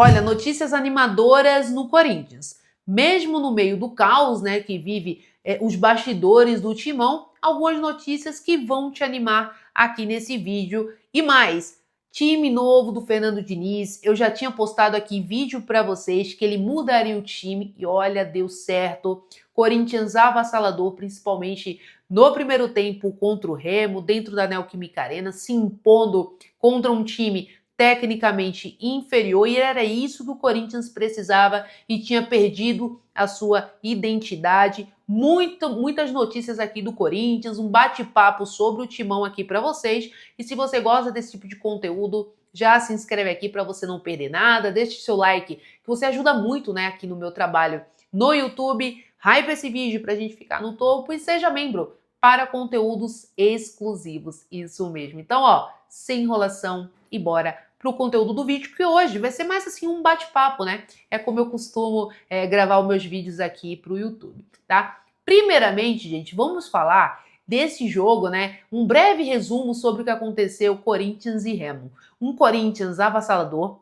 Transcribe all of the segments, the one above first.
Olha, notícias animadoras no Corinthians. Mesmo no meio do caos, né, que vive os bastidores do Timão, algumas notícias que vão te animar aqui nesse vídeo. E mais, time novo do Fernando Diniz. Eu já tinha postado aqui vídeo para vocês que ele mudaria o time e olha, deu certo. Corinthians avassalador, principalmente no primeiro tempo contra o Remo, dentro da Neoquímica Arena, se impondo contra um time tecnicamente inferior, e era isso que o Corinthians precisava e tinha perdido a sua identidade. Muitas notícias aqui do Corinthians, um bate-papo sobre o Timão aqui para vocês. E se você gosta desse tipo de conteúdo, já se inscreve aqui para você não perder nada, deixe seu like, que você ajuda muito, né, aqui no meu trabalho no YouTube. Hype esse vídeo para a gente ficar no topo e seja membro para conteúdos exclusivos, isso mesmo. Então, ó, sem enrolação e bora pro conteúdo do vídeo, que hoje vai ser mais assim um bate-papo, né? É como eu costumo gravar os meus vídeos aqui pro YouTube, tá? Primeiramente, gente, vamos falar desse jogo, né? Um breve resumo sobre o que aconteceu Corinthians e Remo. Um Corinthians avassalador,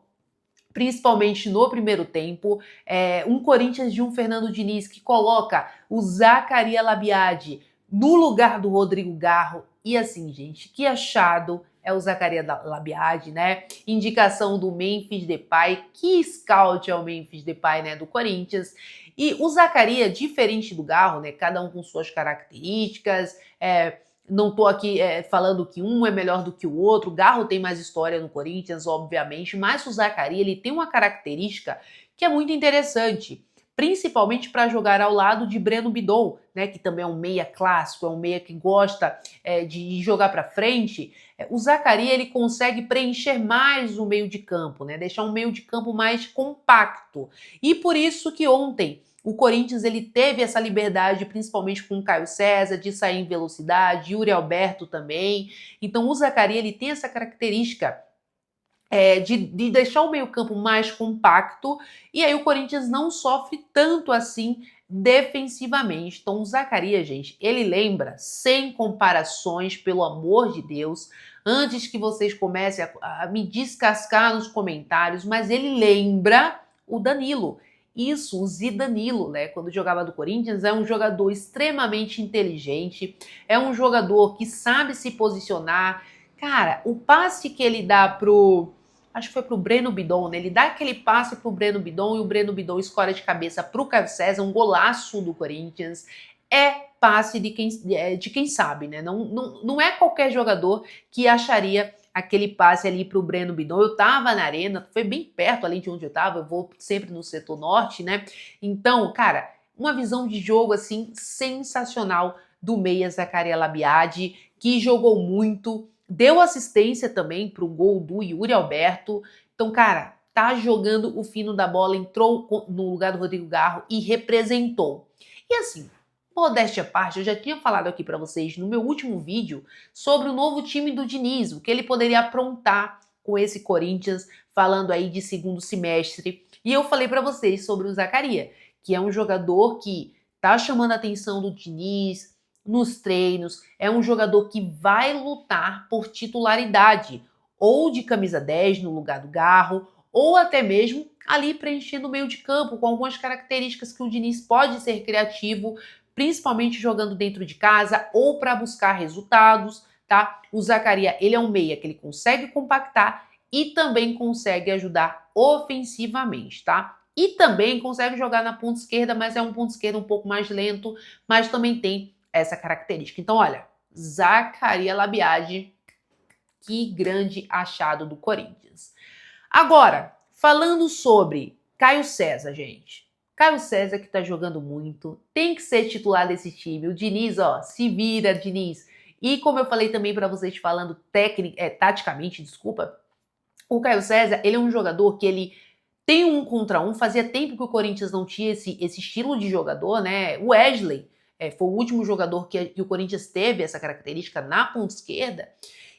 principalmente no primeiro tempo, um Corinthians de um Fernando Diniz que coloca o Zaccaria Labiade no lugar do Rodrigo Garro. E assim, gente, que achado é o Zaccaria Labiade, né? Indicação do Memphis Depay. Que scout é o Memphis Depay, né, do Corinthians. E o Zaccaria, diferente do Garro, né, cada um com suas características, não tô aqui falando que um é melhor do que o outro. O Garro tem mais história no Corinthians, obviamente, mas o Zaccaria, ele tem uma característica que é muito interessante, principalmente para jogar ao lado de Breno Bidon, né, que também é um meia clássico, é um meia que gosta de jogar para frente. O Zaccaria, ele consegue preencher mais o meio de campo, né, deixar um meio de campo mais compacto. E por isso que ontem o Corinthians, ele teve essa liberdade, principalmente com o Caio César, de sair em velocidade, Yuri Alberto também. Então o Zaccaria, ele tem essa característica de deixar o meio-campo mais compacto, e aí o Corinthians não sofre tanto assim defensivamente. Então o Zaccaria, gente, ele lembra, sem comparações, pelo amor de Deus, antes que vocês comecem a me descascar nos comentários, mas ele lembra o Danilo. Isso, o Zidanilo, né? Quando jogava do Corinthians, é um jogador extremamente inteligente, é um jogador que sabe se posicionar. Cara, o passe que ele dá acho que foi pro Breno Bidon, né? Ele dá aquele passe pro Breno Bidon e o Breno Bidon escora de cabeça pro Caio César, um golaço do Corinthians. É passe de quem sabe, né? Não é qualquer jogador que acharia aquele passe ali pro Breno Bidon. Eu tava na arena, foi bem perto ali de onde eu tava, eu vou sempre no setor norte, né? Então, cara, uma visão de jogo assim sensacional do meia Zaccaria Labiade, que jogou muito, deu assistência também pro gol do Yuri Alberto. Então, cara, tá jogando o fino da bola, entrou no lugar do Rodrigo Garro e representou. E assim, modéstia à parte, eu já tinha falado aqui pra vocês no meu último vídeo sobre o novo time do Diniz, o que ele poderia aprontar com esse Corinthians, falando aí de segundo semestre. E eu falei pra vocês sobre o Zaccaria, que é um jogador que tá chamando a atenção do Diniz nos treinos, é um jogador que vai lutar por titularidade, ou de camisa 10 no lugar do Garro, ou até mesmo ali preenchendo o meio de campo, com algumas características que o Diniz pode ser criativo, principalmente jogando dentro de casa ou para buscar resultados, tá? O Zaccaria, ele é um meia que ele consegue compactar e também consegue ajudar ofensivamente, tá? E também consegue jogar na ponta esquerda, mas é um ponto esquerdo um pouco mais lento, mas também tem essa característica. Então, olha, Zaccaria Labiade, que grande achado do Corinthians. Agora, falando sobre Caio César, gente. Caio César que tá jogando muito, tem que ser titular desse time. O Diniz, ó, se vira, Diniz. E como eu falei também para vocês falando taticamente, desculpa, o Caio César, ele é um jogador que ele tem um contra um. Fazia tempo que o Corinthians não tinha esse estilo de jogador, né? O Wesley foi o último jogador que o Corinthians teve essa característica na ponta esquerda.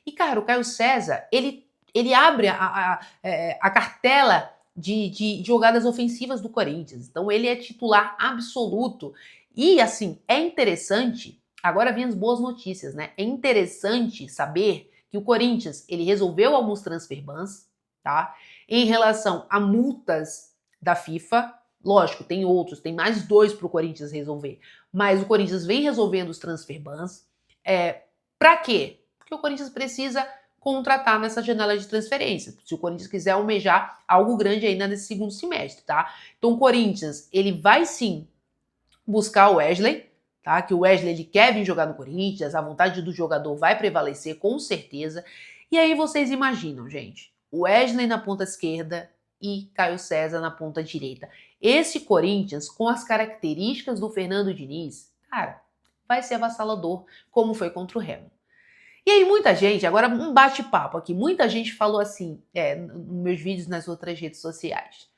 E, cara, o Caio César, ele abre a cartela de jogadas ofensivas do Corinthians. Então, ele é titular absoluto. E, assim, é interessante, agora vem as boas notícias, né? É interessante saber que o Corinthians, ele resolveu alguns transfer bans, tá? Em relação a multas da FIFA, lógico, tem outros, tem mais 2 para o Corinthians resolver, mas o Corinthians vem resolvendo os transfer bans. Para quê? Porque o Corinthians precisa contratar nessa janela de transferência, se o Corinthians quiser almejar algo grande ainda nesse segundo semestre, tá? Então o Corinthians, ele vai sim buscar o Wesley, tá? Que o Wesley ele quer vir jogar no Corinthians, a vontade do jogador vai prevalecer com certeza. E aí vocês imaginam, gente, o Wesley na ponta esquerda e Caio César na ponta direita. Esse Corinthians, com as características do Fernando Diniz, cara, vai ser avassalador, como foi contra o Remo. E aí muita gente, agora um bate-papo aqui, muita gente falou assim, nos meus vídeos nas outras redes sociais.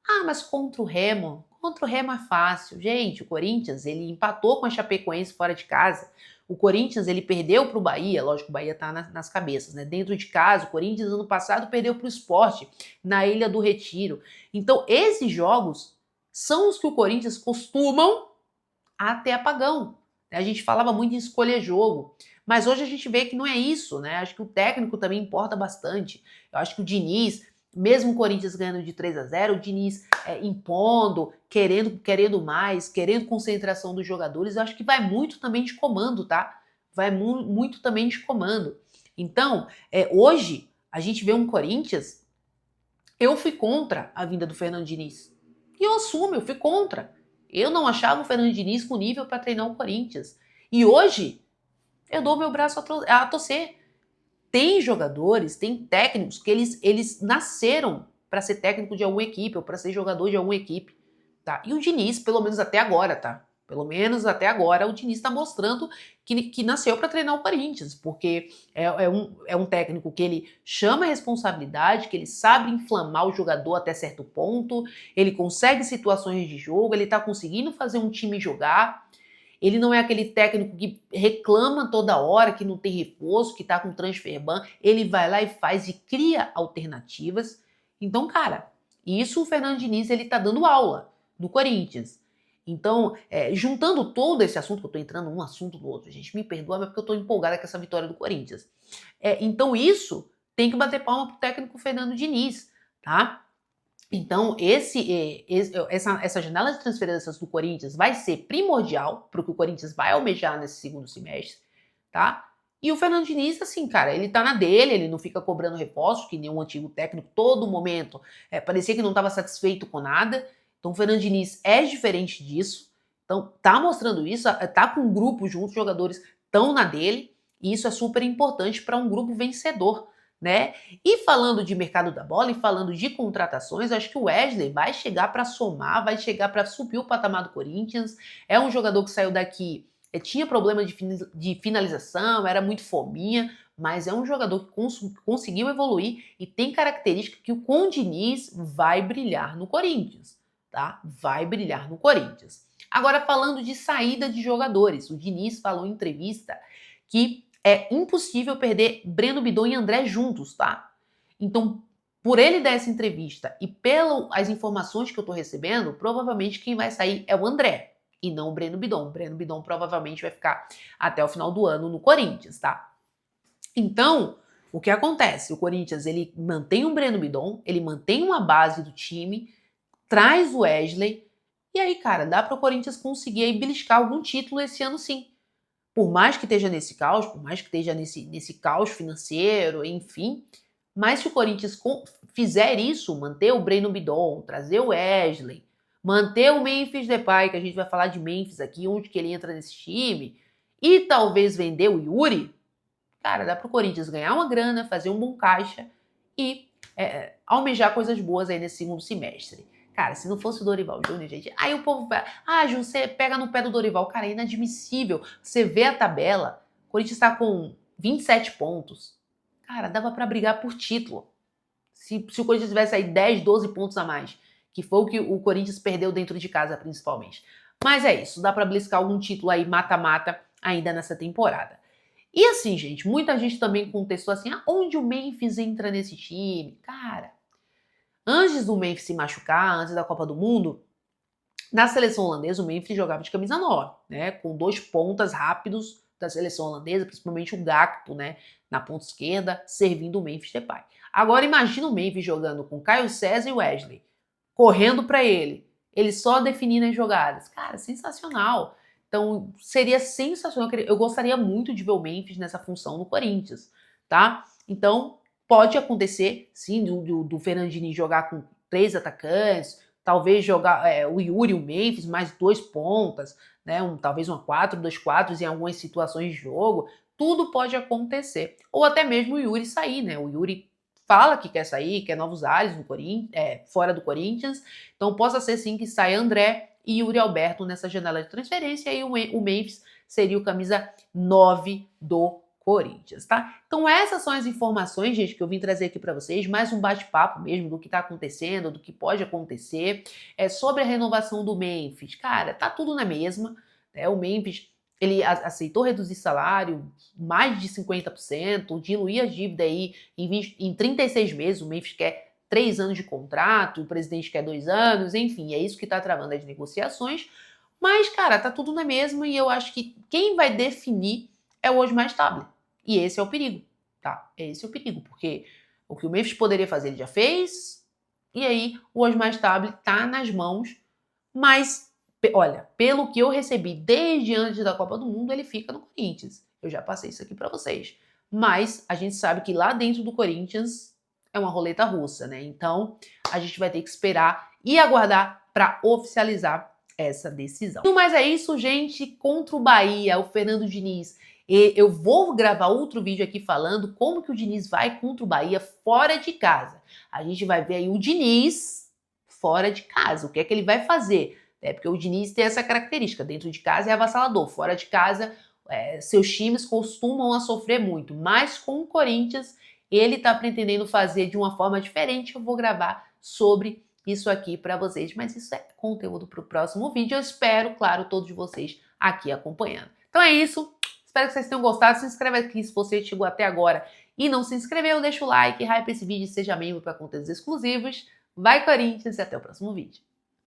Ah, mas contra o Remo é fácil. Gente, o Corinthians, ele empatou com a Chapecoense fora de casa. O Corinthians, ele perdeu para o Bahia, lógico, o Bahia tá nas cabeças, né? Dentro de casa, o Corinthians ano passado perdeu para o Sport, na Ilha do Retiro. Então, esses jogos são os que o Corinthians costumam até apagão. A gente falava muito em escolher jogo, mas hoje a gente vê que não é isso, né? Acho que o técnico também importa bastante. Eu acho que o Diniz, mesmo o Corinthians ganhando de 3-0, o Diniz impondo, querendo mais, querendo concentração dos jogadores, eu acho que vai muito também de comando, tá? Vai muito também de comando. Então, hoje, a gente vê um Corinthians, eu fui contra a vinda do Fernando Diniz. E eu assumo, eu fui contra. Eu não achava o Fernando Diniz com nível para treinar o Corinthians. E hoje, eu dou meu braço a torcer. Tem jogadores, tem técnicos que eles nasceram para ser técnico de alguma equipe ou para ser jogador de alguma equipe, tá? E o Diniz, pelo menos até agora, tá? Pelo menos até agora, o Diniz está mostrando que nasceu para treinar o Corinthians, porque é um técnico que ele chama a responsabilidade, que ele sabe inflamar o jogador até certo ponto, ele consegue situações de jogo, ele está conseguindo fazer um time jogar. Ele não é aquele técnico que reclama toda hora, que não tem reforço, que tá com transfer ban. Ele vai lá e faz e cria alternativas. Então, cara, isso o Fernando Diniz, ele tá dando aula no Corinthians. Então, juntando todo esse assunto, que eu tô entrando um assunto do outro, gente, me perdoa, mas porque eu tô empolgada com essa vitória do Corinthians. Então, isso tem que bater palma pro técnico Fernando Diniz, tá? Então, essa janela de transferências do Corinthians vai ser primordial para o que o Corinthians vai almejar nesse segundo semestre, tá? E o Fernando Diniz, assim, cara, ele tá na dele, ele não fica cobrando reforços, que nem o antigo técnico, todo momento parecia que não estava satisfeito com nada. Então, o Fernando Diniz é diferente disso. Então, tá mostrando isso, tá com um grupo junto, os jogadores estão na dele, e isso é super importante para um grupo vencedor, né? E falando de mercado da bola e falando de contratações, acho que o Wesley vai chegar para somar, vai chegar para subir o patamar do Corinthians. É um jogador que saiu daqui, tinha problema de finalização, era muito fominha, mas é um jogador que conseguiu evoluir e tem característica que com o Diniz vai brilhar no Corinthians, tá? Vai brilhar no Corinthians. Agora, falando de saída de jogadores, o Diniz falou em entrevista que é impossível perder Breno Bidon e André juntos, tá? Então, por ele dar essa entrevista e pelas informações que eu tô recebendo, provavelmente quem vai sair é o André e não o Breno Bidon. O Breno Bidon provavelmente vai ficar até o final do ano no Corinthians, tá? Então, o que acontece? O Corinthians, ele mantém o Breno Bidon, ele mantém uma base do time, traz o Wesley, e aí, cara, dá para o Corinthians conseguir aí beliscar algum título esse ano sim. Por mais que esteja nesse caos, por mais que esteja nesse caos financeiro, enfim, mas se o Corinthians fizer isso, manter o Breno Bidon, trazer o Wesley, manter o Memphis Depay, que a gente vai falar de Memphis aqui, onde que ele entra nesse time, e talvez vender o Yuri, cara, dá pro Corinthians ganhar uma grana, fazer um bom caixa e almejar coisas boas aí nesse segundo semestre. Cara, se não fosse o Dorival Júnior, gente, aí o povo vai, Ju, você pega no pé do Dorival. Cara, é inadmissível. Você vê a tabela, o Corinthians tá com 27 pontos. Cara, dava pra brigar por título. Se o Corinthians tivesse aí 10, 12 pontos a mais, que foi o que o Corinthians perdeu dentro de casa, principalmente. Mas é isso, dá pra beliscar algum título aí, mata-mata, ainda nessa temporada. E assim, gente, muita gente também contestou assim, onde o Memphis entra nesse time? Cara, antes do Memphis se machucar, antes da Copa do Mundo, na seleção holandesa o Memphis jogava de camisa 9, né? Com 2 pontas rápidos da seleção holandesa, principalmente o Gakpo, né? Na ponta esquerda, servindo o Memphis Depay. Agora imagina o Memphis jogando com Caio César e Wesley, correndo para ele só definindo as jogadas. Cara, sensacional. Então, seria sensacional. Eu gostaria muito de ver o Memphis nessa função no Corinthians, tá? Então, pode acontecer, sim, do Fernando Diniz jogar com 3 atacantes, talvez jogar o Yuri e o Memphis, mais 2 pontas, né? Talvez uma 4-2-4 em algumas situações de jogo. Tudo pode acontecer. Ou até mesmo o Yuri sair, né? O Yuri fala que quer sair, quer novos ares no fora do Corinthians. Então, possa ser sim que saia André e Yuri Alberto nessa janela de transferência, e o Memphis seria o camisa 9 do Corinthians, tá? Então essas são as informações, gente, que eu vim trazer aqui para vocês, mais um bate-papo mesmo do que tá acontecendo, do que pode acontecer, sobre a renovação do Memphis. Cara, tá tudo na mesma, né? O Memphis, ele aceitou reduzir salário mais de 50%, diluir a dívida aí em 36 meses, o Memphis quer 3 anos de contrato, o presidente quer 2 anos, enfim, é isso que tá travando as negociações. Mas, cara, tá tudo na mesma e eu acho que quem vai definir é o Osmar Stable. E esse é o perigo, tá? Esse é o perigo, porque o que o Memphis poderia fazer ele já fez, e aí o Osmar Stable tá nas mãos, mas, olha, pelo que eu recebi desde antes da Copa do Mundo, ele fica no Corinthians. Eu já passei isso aqui pra vocês. Mas a gente sabe que lá dentro do Corinthians é uma roleta russa, né? Então, a gente vai ter que esperar e aguardar para oficializar essa decisão. Mas é isso, gente. Contra o Bahia, o Fernando Diniz. E eu vou gravar outro vídeo aqui falando como que o Diniz vai contra o Bahia fora de casa. A gente vai ver aí o Diniz fora de casa. O que é que ele vai fazer? Porque o Diniz tem essa característica. Dentro de casa é avassalador. Fora de casa, seus times costumam a sofrer muito. Mas com o Corinthians, ele tá pretendendo fazer de uma forma diferente. Eu vou gravar sobre isso aqui para vocês, mas isso é conteúdo para o próximo vídeo. Eu espero, claro, todos vocês aqui acompanhando. Então é isso. Espero que vocês tenham gostado. Se inscreve aqui se você chegou até agora e não se inscreveu. Deixa o like, hype esse vídeo e seja membro para conteúdos exclusivos. Vai, Corinthians, e até o próximo vídeo.